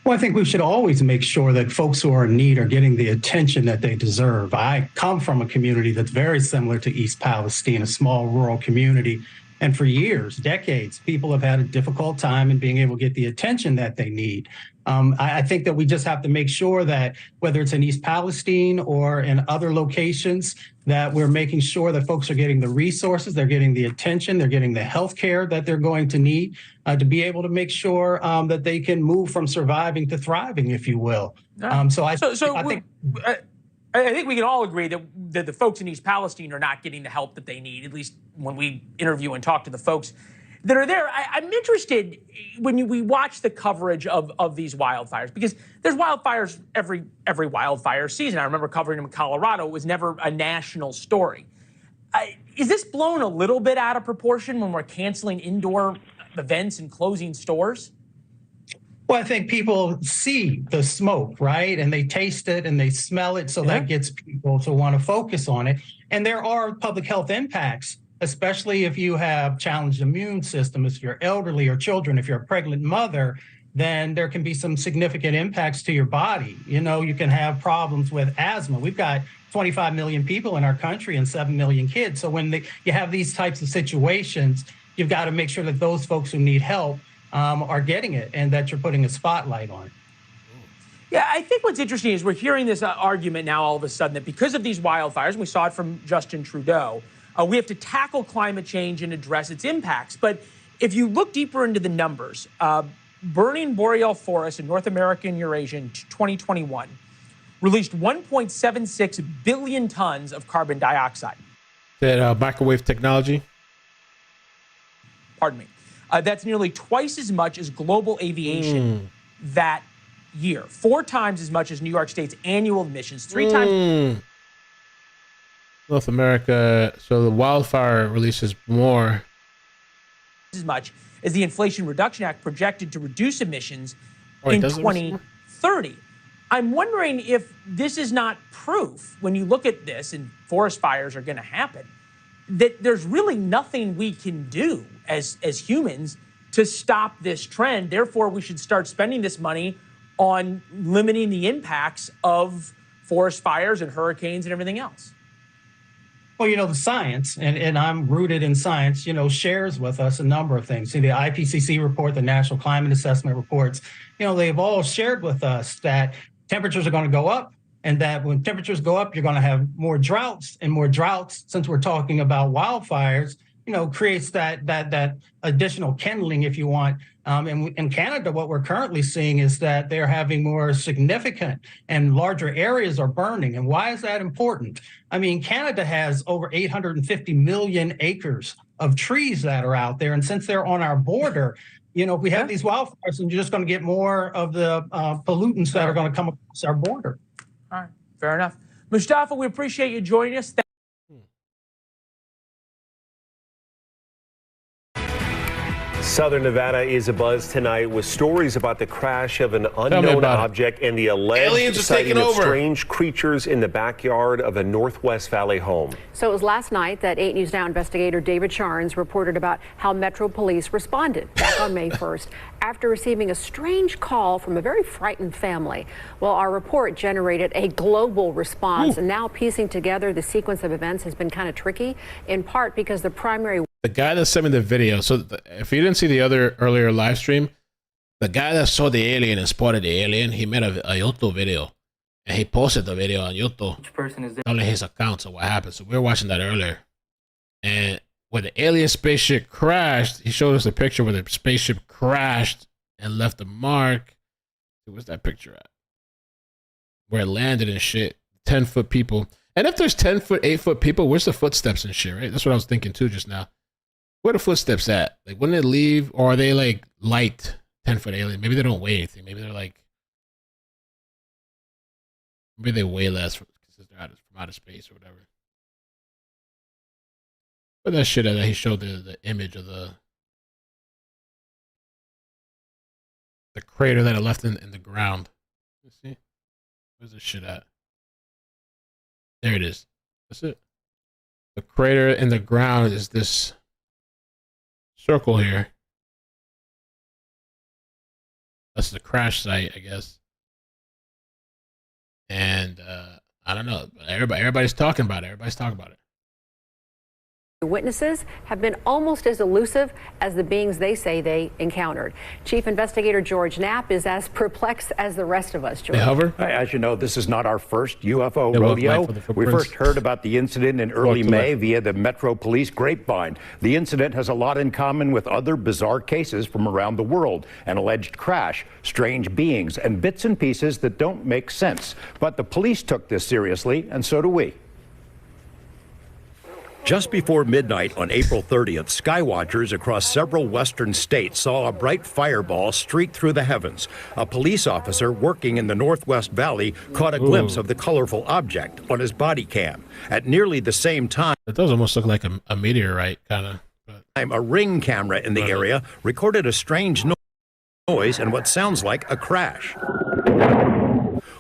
Well, I think we should always make sure that folks who are in need are getting the attention that they deserve. I come from a community that's very similar to East Palestine, a small rural community. And for years, decades, people have had a difficult time in being able to get the attention that they need. I think that we just have to make sure that whether it's in East Palestine or in other locations, that we're making sure that folks are getting the resources, they're getting the attention, they're getting the health care that they're going to need to be able to make sure that they can move from surviving to thriving, if you will. I think we can all agree that the folks in East Palestine are not getting the help that they need, at least when we interview and talk to the folks that are there. I'm interested when we watch the coverage of these wildfires, because there's wildfires every wildfire season. I remember covering them in Colorado. It was never a national story. Is this blown a little bit out of proportion when we're canceling indoor events and closing stores? Well, I think people see the smoke, right? And they taste it and they smell it. So that gets people to want to focus on it. And there are public health impacts, especially if you have challenged immune system, if you're elderly or children, if you're a pregnant mother, then there can be some significant impacts to your body. You know, you can have problems with asthma. We've got 25 million people in our country and 7 million kids. So when you have these types of situations, you've got to make sure that those folks who need help are getting it and that you're putting a spotlight on it. Yeah, I think what's interesting is we're hearing this argument now all of a sudden that because of these wildfires, and we saw it from Justin Trudeau, we have to tackle climate change and address its impacts. But if you look deeper into the numbers, burning boreal forests in North America and Eurasia in 2021 released 1.76 billion tons of carbon dioxide. That microwave technology? Pardon me. That's nearly twice as much as global aviation that year. 4 times as much as New York State's annual emissions. 3 times. North America. So the wildfire releases more. As much as the Inflation Reduction Act projected to reduce emissions Oh, in does it release more? 2030. I'm wondering if this is not proof, when you look at this, and forest fires are going to happen, that there's really nothing we can do as humans to stop this trend. Therefore, we should start spending this money on limiting the impacts of forest fires and hurricanes and everything else. Well, the science, and I'm rooted in science, shares with us a number of things. See, the IPCC report, the National Climate Assessment reports, they've all shared with us that temperatures are going to go up, and that when temperatures go up, you're going to have more droughts, and more droughts, since we're talking about wildfires, creates that additional kindling, if you want. And in Canada, what we're currently seeing is that they're having more significant and larger areas are burning. And why is that important? I mean, Canada has over 850 million acres of trees that are out there. And since they're on our border, if we have these wildfires, then you're just going to get more of the pollutants that are going to come across our border. All right, fair enough. Mustafa, we appreciate you joining us. Southern Nevada is abuzz tonight with stories about the crash of an unknown object and the alleged sighting of strange creatures in the backyard of a Northwest Valley home. So it was last night that 8 News Now investigator David Charnes reported about how Metro Police responded back on May 1st after receiving a strange call from a very frightened family. Well, our report generated a global response, and now piecing together the sequence of events has been kind of tricky, in part because the guy that sent me the video, so if you didn't see the earlier live stream, the guy that saw the alien and spotted the alien, he made a YouTube video, and he posted the video on YouTube. Which person is telling his accounts of what happened. So we were watching that earlier, and when the alien spaceship crashed, he showed us a picture where the spaceship crashed and left a mark. Where's that picture at? Where it landed and shit. 10-foot people. And if there's 10-foot, 8-foot people, where's the footsteps and shit, right? That's what I was thinking too just now. Where are the footsteps at? Like, when they leave, or are they like light 10-foot alien? Maybe they don't weigh anything. Maybe they're like, maybe they weigh less because they're from outer space or whatever. But that shit that he showed the image of the crater that it left in the ground. Let's see. Where's this shit at? There it is. That's it. The crater in the ground is this circle here. That's the crash site, I guess. And I don't know. Everybody's talking about it. Everybody's talking about it. Witnesses have been almost as elusive as the beings they say they encountered. Chief Investigator George Knapp is as perplexed as the rest of us, George. As you know, this is not our first UFO rodeo. We first heard about the incident in early May via the Metro Police grapevine. The incident has a lot in common with other bizarre cases from around the world: an alleged crash, strange beings, and bits and pieces that don't make sense. But the police took this seriously, and so do we. Just before midnight on April 30th, skywatchers across several western states saw a bright fireball streak through the heavens. A police officer working in the Northwest Valley caught a glimpse of the colorful object on his body cam. At nearly the same time, it does almost look like a meteorite, kind of. A Ring camera in the area recorded a strange noise and what sounds like a crash.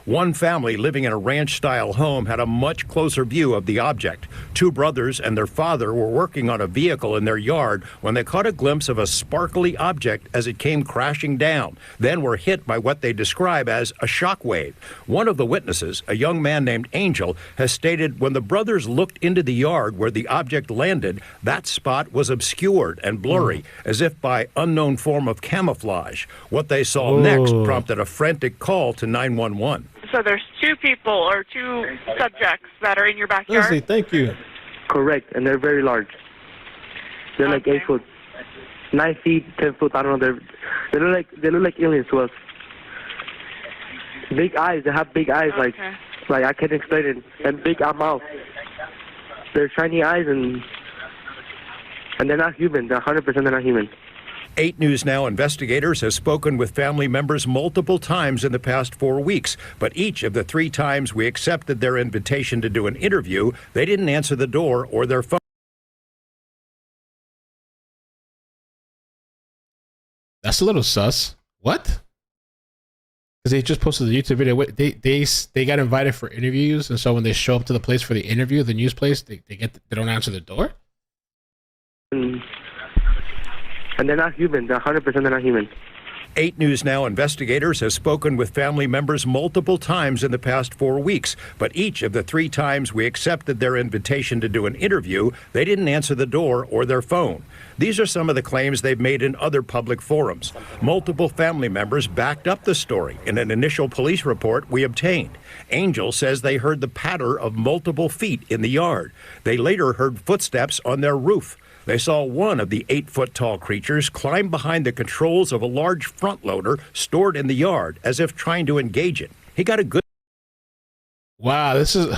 One family living in a ranch-style home had a much closer view of the object. Two brothers and their father were working on a vehicle in their yard when they caught a glimpse of a sparkly object as it came crashing down, then were hit by what they describe as a shock wave. One of the witnesses, a young man named Angel, has stated when the brothers looked into the yard where the object landed, that spot was obscured and blurry, as if by unknown form of camouflage. What they saw next prompted a frantic call to 911. So there's two people or two subjects that are in your backyard? Leslie, thank you. Correct, and they're very large. They're like 8 foot, 9 feet, 10 foot. I don't know. They look like aliens to us. Big eyes. They have big eyes, like I can't explain it, and big mouth. They're shiny eyes, and they're not human. They're 100% they're not human. 8 News Now investigators have spoken with family members multiple times in the past 4 weeks, but each of the 3 times we accepted their invitation to do an interview, they didn't answer the door or their phone. That's a little sus. What? Because they just posted the YouTube video. They got invited for interviews, and so when they show up to the place for the interview, the news place, they don't answer the door. And they're not human. They're 100% they're not human. 8 News Now investigators have spoken with family members multiple times in the past 4 weeks, but each of the 3 times we accepted their invitation to do an interview, they didn't answer the door or their phone. These are some of the claims they've made in other public forums. Multiple family members backed up the story in an initial police report we obtained. Angel says they heard the patter of multiple feet in the yard. They later heard footsteps on their roof. They saw one of the 8-foot-tall creatures climb behind the controls of a large front loader stored in the yard as if trying to engage it. He got a good... Wow, this is...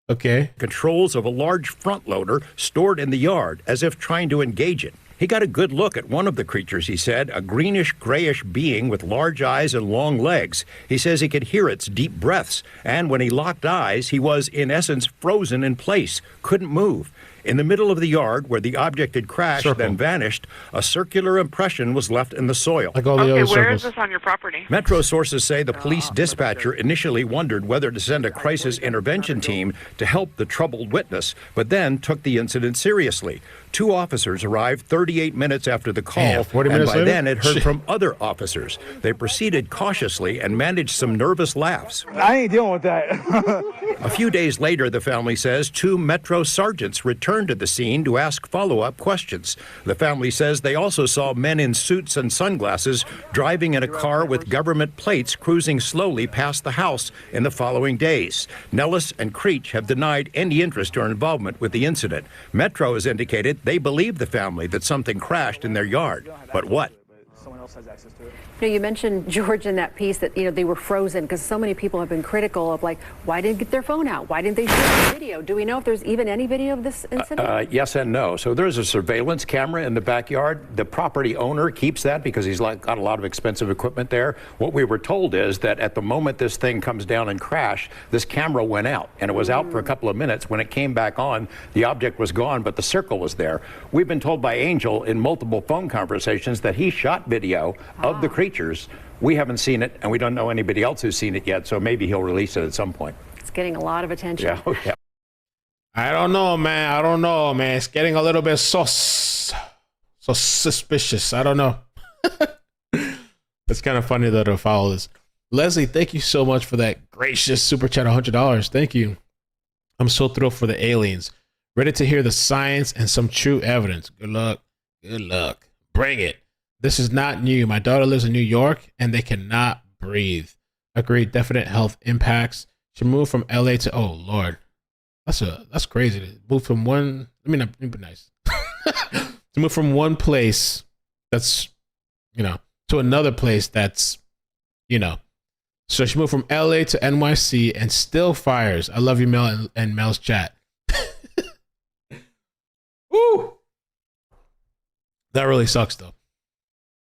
okay. Controls of a large front loader stored in the yard as if trying to engage it. He got a good look at one of the creatures, he said, a greenish-grayish being with large eyes and long legs. He says he could hear its deep breaths, and when he locked eyes, he was, in essence, frozen in place, couldn't move. In the middle of the yard where the object had crashed, then vanished, a circular impression was left in the soil. Like all the other where circles. is this on your property? Metro sources say the police dispatcher initially wondered whether to send a crisis intervention team to help the troubled witness, but then took the incident seriously. 2 officers arrived 38 minutes after the call, Damn, 40 and minutes by later? then had heard from other officers. They proceeded cautiously and managed some nervous laughs. I ain't dealing with that. A few days later, the family says 2 Metro sergeants returned to the scene to ask follow-up questions. The family says they also saw men in suits and sunglasses driving in a car with government plates cruising slowly past the house in the following days. Nellis and Creech have denied any interest or involvement with the incident. Metro has indicated they believe the family that something crashed in their yard. But what? Someone else has access to it. You know, you mentioned, George, in that piece that, they were frozen because so many people have been critical of, like, why didn't they get their phone out? Why didn't they shoot the video? Do we know if there's even any video of this incident? Yes and no. So there's a surveillance camera in the backyard. The property owner keeps that because he's got a lot of expensive equipment there. What we were told is that at the moment this thing comes down and crash, this camera went out, and it was out for a couple of minutes. When it came back on, the object was gone, but the circle was there. We've been told by Angel in multiple phone conversations that he shot video of the creatures. We haven't seen it, and we don't know anybody else who's seen it yet, so maybe he'll release it at some point. It's getting a lot of attention. Yeah. Oh, yeah. I don't know, man. I don't know, man. It's getting a little bit so suspicious. I don't know. It's kind of funny though to follow this. Leslie, thank you so much for that gracious super chat, $100. Thank you. I'm so thrilled for the aliens. Ready to hear the science and some true evidence. Good luck. Good luck. Bring it. This is not new. My daughter lives in New York and they cannot breathe. Agreed. Definite health impacts. She moved from LA to, oh Lord. That's crazy. To move from one, let me be nice. To move from one place that's, to another place that's, So she moved from LA to NYC and still fires. I love you, Mel, and Mel's chat. Woo! That really sucks though.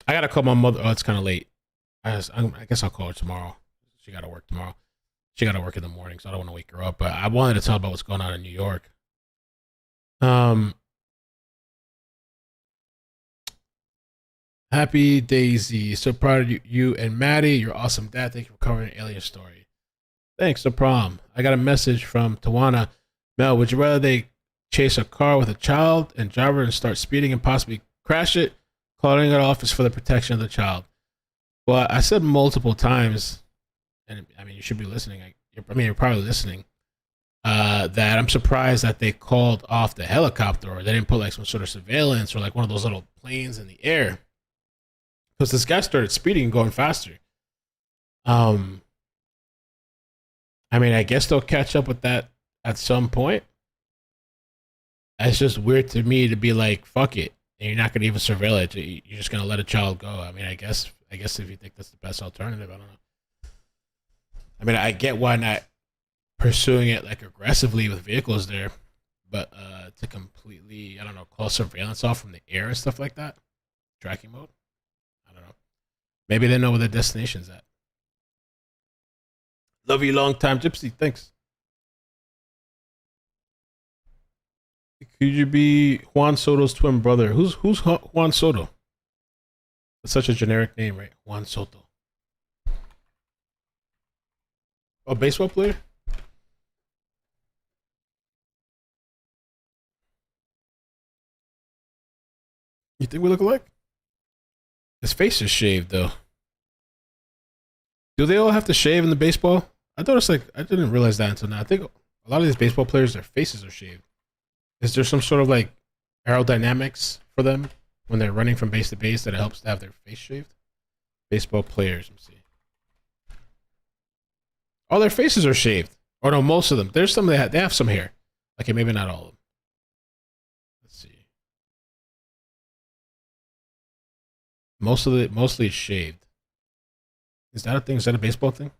I gotta call my mother. Oh, it's kind of late. I guess I'll call her tomorrow. She gotta work tomorrow. She gotta work in the morning, so I don't want to wake her up. But I wanted to tell about what's going on in New York. Happy Daisy. So proud of you and Maddie. You're awesome, Dad. Thank you for covering an alien story. Thanks, no problem. I got a message from Tawana. Mel, would you rather they chase a car with a child and driver and start speeding and possibly crash it? Calling it off is for the protection of the child. Well, I said multiple times, and I mean, you should be listening. You're probably listening. That I'm surprised that they called off the helicopter, or they didn't put like some sort of surveillance or like one of those little planes in the air. Because this guy started speeding and going faster. I mean, I guess they'll catch up with that at some point. It's just weird to me to be like, fuck it. And you're not going to even surveil it. You're just going to let a child go. I mean, I guess if you think that's the best alternative, I don't know. I mean, I get why not pursuing it like aggressively with vehicles there, but to completely, I don't know, call surveillance off from the air and stuff like that. tracking mode. I don't know. Maybe they know where their destination's at. Love you, long time gypsy. Thanks. Could you be Juan Soto's twin brother? Who's Juan Soto? That's such a generic name, right? Juan Soto. A baseball player? You think we look alike? His face is shaved, though. Do they all have to shave in the baseball? I thought it's like, I didn't realize that until now. I think a lot of these baseball players, their faces are shaved. Is there some sort of like aerodynamics for them when they're running from base to base that it helps to have their face shaved? Baseball players, let me see. All their faces are shaved. Or no, most of them. There's some that they have some hair. Okay, maybe not all of them. Let's see. Mostly it's shaved. Is that a thing? Is that a baseball thing?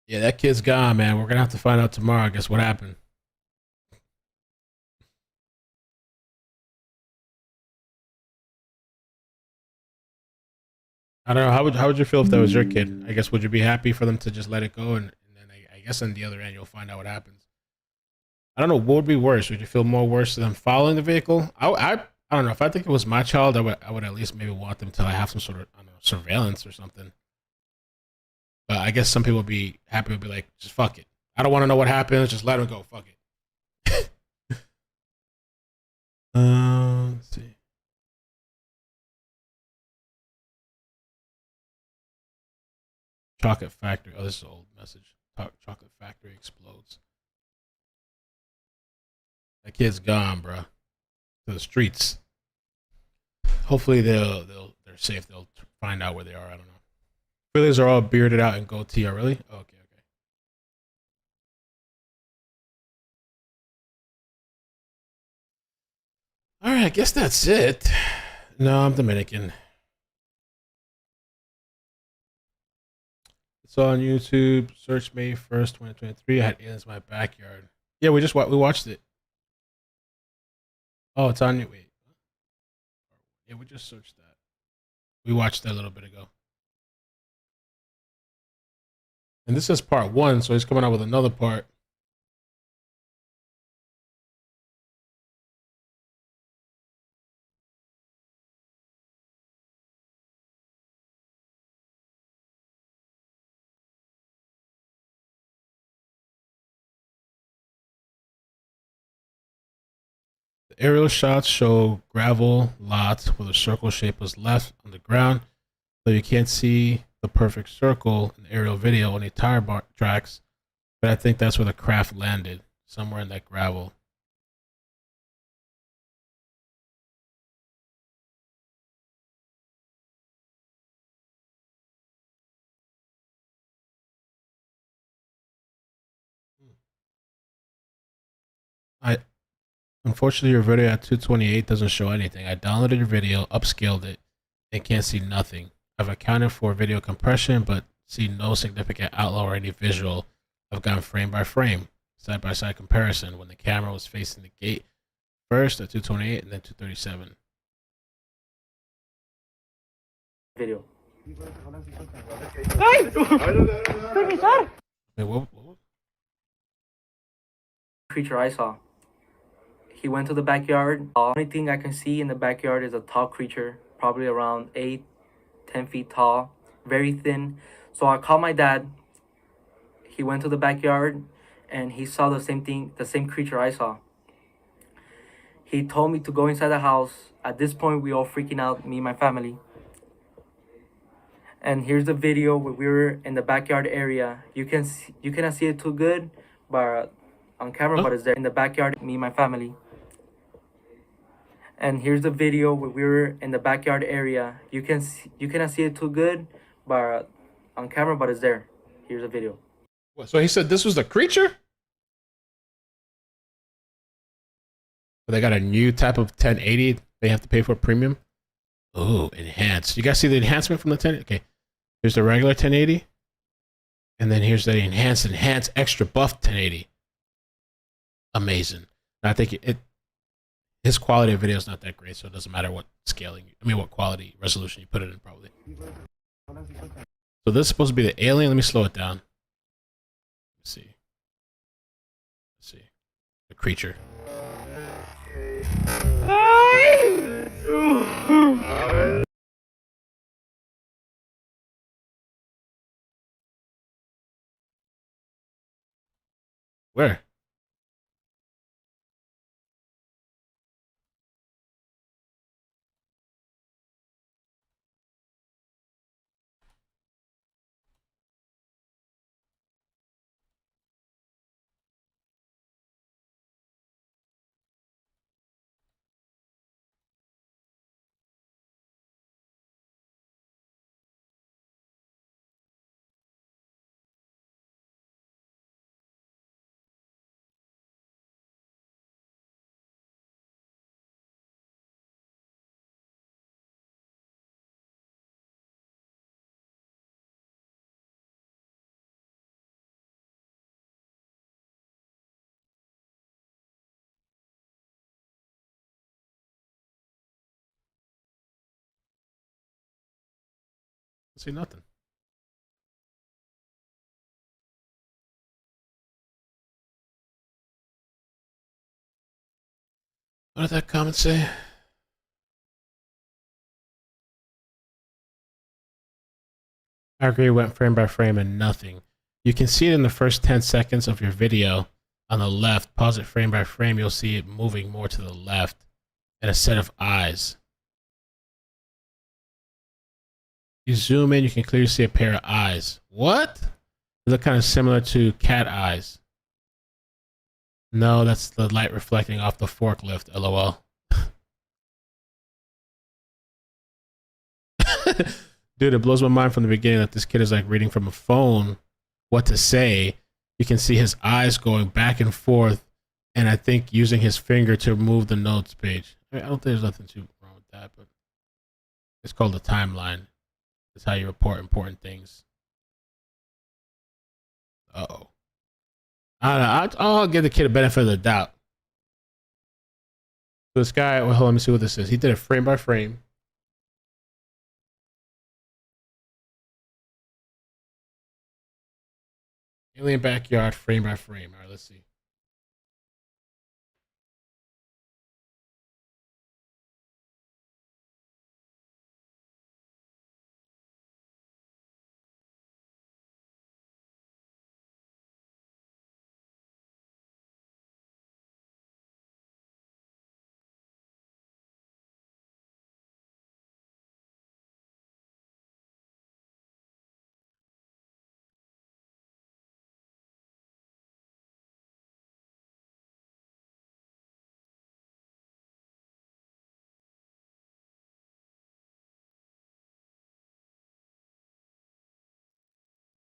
Yeah, that kid's gone, man. We're gonna have to find out tomorrow, I guess, what happened. I don't know. How would you feel if that was your kid? I guess would you be happy for them to just let it go, and then I guess on the other end you'll find out what happens. I don't know. What would be worse? Would you feel more worse to them following the vehicle? I don't know. If I think it was my child, I would at least maybe want them to have some sort of, I don't know, surveillance or something. But I guess some people would be happy, would be like, just fuck it. I don't want to know what happens. Just let him go. Fuck it. Let's see. Chocolate Factory. Oh, this is an old message. Chocolate Factory explodes. That kid's gone, bro. To the streets. Hopefully they're safe. They'll find out where they are. I don't know. Phillies are all bearded out and goatee. Oh, really? Okay, okay. All right, I guess that's it. No, I'm Dominican. It's on YouTube. Search May 1st, 2023. I had aliens in my backyard. Yeah, we watched it. Oh, it's on you. Wait. Yeah, we just searched that. We watched that a little bit ago. And this is part 1, so he's coming out with another part. The aerial shots show gravel lots where the circle shape was left on the ground, so you can't see the perfect circle in the aerial video on the tire tracks, but I think that's where the craft landed, somewhere in that gravel. Unfortunately, your video at 228 doesn't show anything. I downloaded your video, upscaled it, and can't see nothing. I've accounted for video compression, but see no significant outlaw or any visual. I've gone frame by frame, side by side comparison when the camera was facing the gate first at 228 and then 237. Video. Wait, what? Creature I saw. He went to the backyard. The only thing I can see in the backyard is a tall creature, probably around 8-10 feet tall, very thin. So I called my dad. He went to the backyard and he saw the same thing, the same creature I saw. He told me to go inside the house. At this point, we all freaking out, me and my family. And here's the video where we were in the backyard area. You cannot see it too good, but on camera, but it's there in the backyard, me and my family. And here's the video where we were in the backyard area. You cannot see it too good, but on camera, but it's there. Here's the video. So he said this was the creature? but they got a new type of 1080 they have to pay for premium. Oh, enhanced. You guys see the enhancement from the 10? Okay, here's the regular 1080, and then here's the enhanced extra buff 1080. Amazing. And I think his quality of video is not that great, so it doesn't matter what scaling. I mean, what quality resolution you put it in, probably. So this is supposed to be the alien. Let me slow it down. Let's see. Let's see. The creature. Where? I see nothing. What did that comment say? I agree, went frame by frame and nothing. You can see it in the first 10 seconds of your video on the left. Pause it frame by frame, you'll see it moving more to the left and a set of eyes. You zoom in, you can clearly see a pair of eyes. What? They look kind of similar to cat eyes. No, that's the light reflecting off the forklift, LOL. Dude, it blows my mind from the beginning that this kid is like reading from a phone what to say. You can see his eyes going back and forth, and I think using his finger to move the notes page. I mean, I don't think there's nothing too wrong with that, but it's called a timeline. It's how you report important things. Uh-oh. I don't know. I'll give the kid a benefit of the doubt. This guy, well, hold on, let me see what this is. He did it frame by frame. Alien backyard, frame by frame. All right, let's see.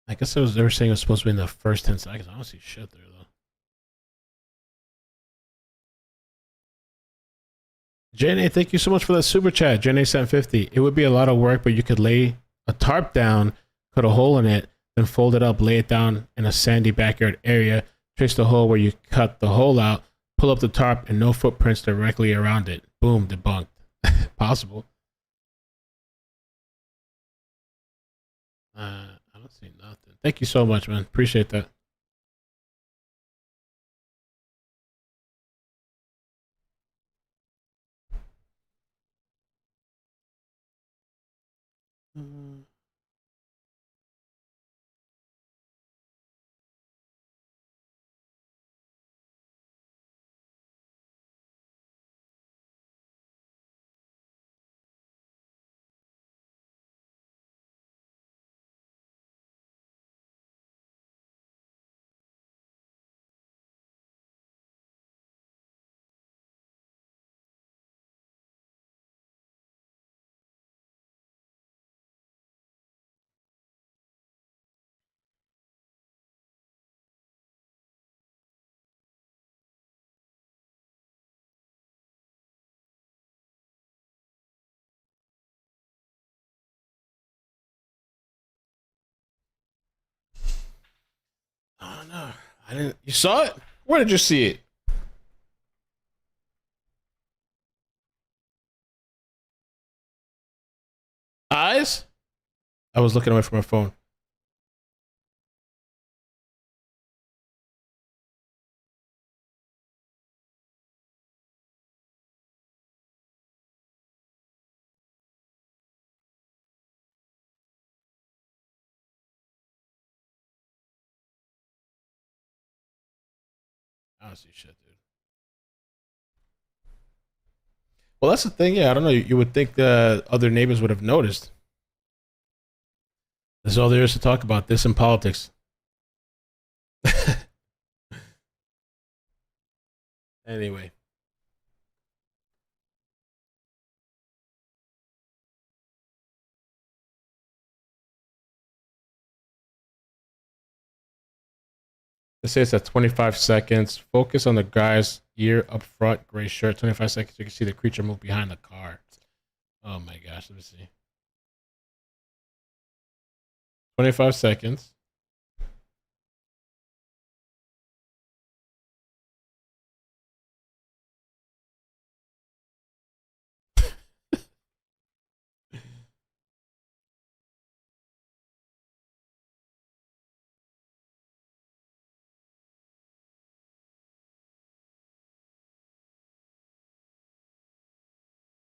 I guess they were saying it was supposed to be in the first 10 seconds. I don't see shit there, though. Jenny, thank you so much for that super chat. Jenny sent 50. It would be a lot of work, but you could lay a tarp down, cut a hole in it, then fold it up, lay it down in a sandy backyard area, trace the hole where you cut the hole out, pull up the tarp, and no footprints directly around it. Boom, debunked. Possible. I don't see nothing. Thank you so much, man. Appreciate that. don't know. I didn't. You saw it? Where did you see it? Eyes? I was looking away from my phone. I don't see shit, dude. Well, that's the thing. Yeah, I don't know. You would think the other neighbors would have noticed. That's all there is to talk about. This in politics. Anyway. It says at 25 seconds. Focus on the guy's ear up front, gray shirt. 25 seconds. You can see the creature move behind the car. Oh my gosh. Let me see. 25 seconds.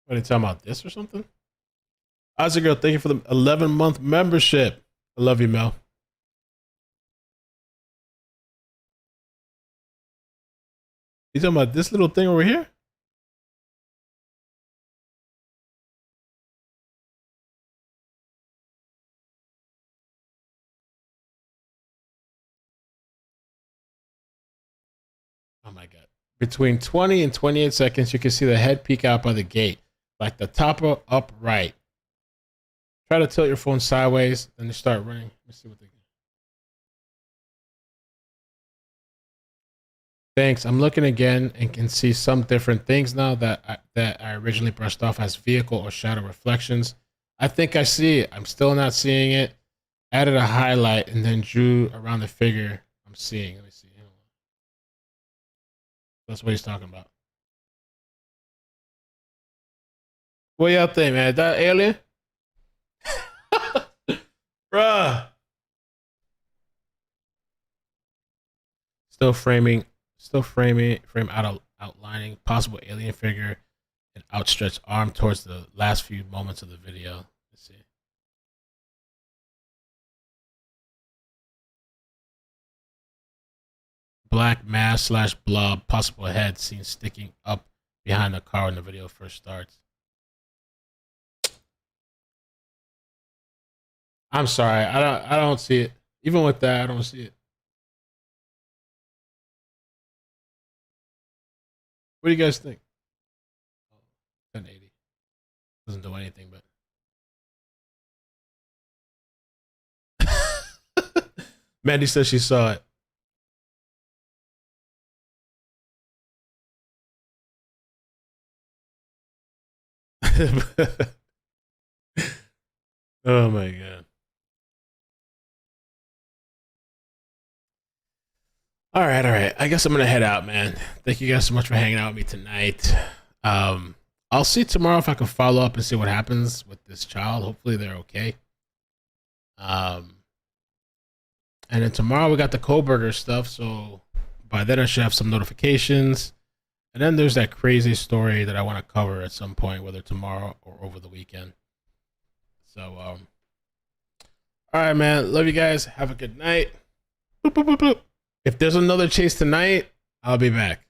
What are you talking about? This or something? Ozzy Girl, thank you for the 11-month membership. I love you, Mel. You talking about this little thing over here? Oh my God. Between 20 and 28 seconds, you can see the head peek out by the gate, like the top up right. Try to tilt your phone sideways, then you start running. Let me see what they do. Thanks. I'm looking again and can see some different things now that I originally brushed off as vehicle or shadow reflections. I think I see it. I'm still not seeing it. Added a highlight and then drew around the figure I'm seeing. Let me see. That's what he's talking about. What y'all think, man? That alien? Bruh. Frame outlining possible alien figure and outstretched arm towards the last few moments of the video. Let's see. Black mass / blob, possible head seen sticking up behind the car when the video first starts. I'm sorry, I don't see it. Even with that, I don't see it. What do you guys think? 1080 doesn't do anything, but Mandy says she saw it. Oh my God. All right. I guess I'm gonna head out, man. Thank you guys so much for hanging out with me tonight. I'll see tomorrow if I can follow up and see what happens with this child. Hopefully they're okay. And then tomorrow we got the Kohlberger stuff, so by then I should have some notifications. And then there's that crazy story that I want to cover at some point, whether tomorrow or over the weekend. So, all right, man. Love you guys. Have a good night. Boop, boop, boop, boop. If there's another chase tonight, I'll be back.